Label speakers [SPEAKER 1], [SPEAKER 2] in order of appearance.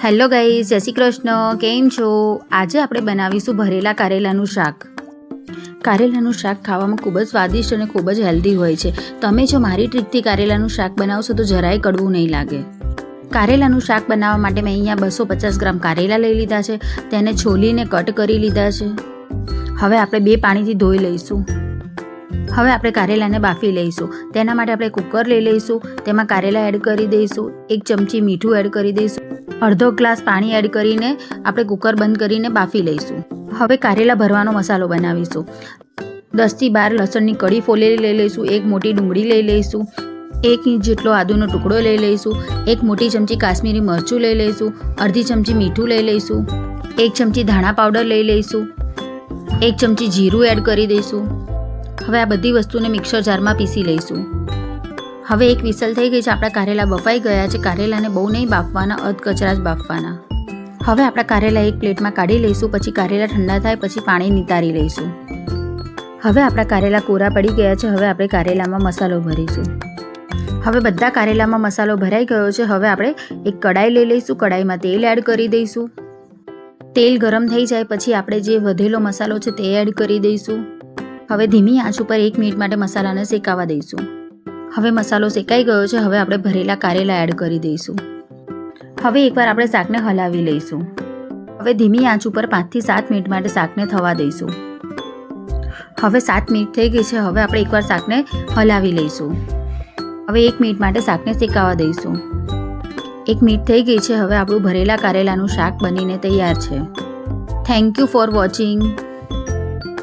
[SPEAKER 1] Hello guys, જય શ્રી કૃષ્ણ. કેમ છો? આજે આપણે બનાવીશું ભરેલા કારેલાનું શાક. કારેલાનું શાક ખાવામાં ખૂબ જ સ્વાદિષ્ટ અને ખૂબ જ હેલ્ધી હોય છે. તમે જો મારી ટ્રીકથી કારેલાનું શાક બનાવશો તો જરાય કડવું નહીં લાગે. કારેલાનું શાક બનાવવા માટે મેં અહીંયા 250 ગ્રામ કારેલા લઈ લીધા છે. તેને છોલીને કટ કરી લીધા છે. હવે આપણે 2 પાણીથી ધોઈ લઈશું. હવે આપણે કારેલાને બાફી લઈશું. તેના માટે આપણે કુકર લઈ લઈશું. તેમાં કારેલા એડ કરી દઈશું. 1 ચમચી મીઠું એડ કરી દઈશું. અડધો ગ્લાસ પાણી એડ કરીને આપણે કુકર બંધ કરીને બાફી લઈશું. હવે કારેલા ભરવાનો મસાલો બનાવીશું. 10 થી 12 લસણની કળી ફોલેલી લઈ લઈશું. 1 મોટી ડુંગળી લઈ લઈશું. 1 ઇંચ જેટલો આદુનો ટુકડો લઈ લઈશું. 1 મોટી ચમચી કાશ્મીરી મરચું લઈ લઈશું. અડધી ચમચી મીઠું લઈ લઈશું. 1 ચમચી ધાણા પાવડર લઈ લઈશું. 1 ચમચી જીરું એડ કરી દઈશું. હવે આ બધી વસ્તુને મિક્સર જારમાં પીસી લઈશું. હવે 1 વિસલ થઈ ગઈ છે. આપણા કારેલા બફાઈ ગયા છે. કારેલાને બહુ નહીં બાફવાના, અધકચરા જ બાફવાના. હવે આપણા કારેલા એક પ્લેટમાં કાઢી લઈશું. પછી કારેલા ઠંડા થાય પછી પાણી નિતારી લઈશું. હવે આપણા કારેલા કોરા પડી ગયા છે. હવે આપણે કારેલામાં મસાલો ભરીશું. હવે બધા કારેલામાં મસાલો ભરાઈ ગયો છે. હવે આપણે એક કડાઈ લઈ લઈશું. કડાઈમાં તેલ એડ કરી દઈશું. તેલ ગરમ થઈ જાય પછી આપણે જે વધેલો મસાલો છે તે એડ કરી દઈશું. હવે ધીમી આંચ ઉપર 1 મિનિટ માટે મસાલાને શેકાવા દઈશું. હવે મસાલો શેકાઈ ગયો છે. હવે આપણે ભરેલા કારેલા એડ કરી દઈશું. હવે એકવાર આપણે શાકને હલાવી લઈશું. હવે ધીમી આંચ ઉપર 5 થી 7 મિનિટ માટે શાકને થવા દઈશું. હવે 7 મિનિટ થઈ ગઈ છે. હવે આપણે એકવાર શાકને હલાવી લઈશું. હવે 1 મિનિટ માટે શાકને શેકાવા દઈશું. 1 મિનિટ થઈ ગઈ છે. હવે આપણું ભરેલા કારેલાનું શાક બનીને તૈયાર છે. Thank you for watching.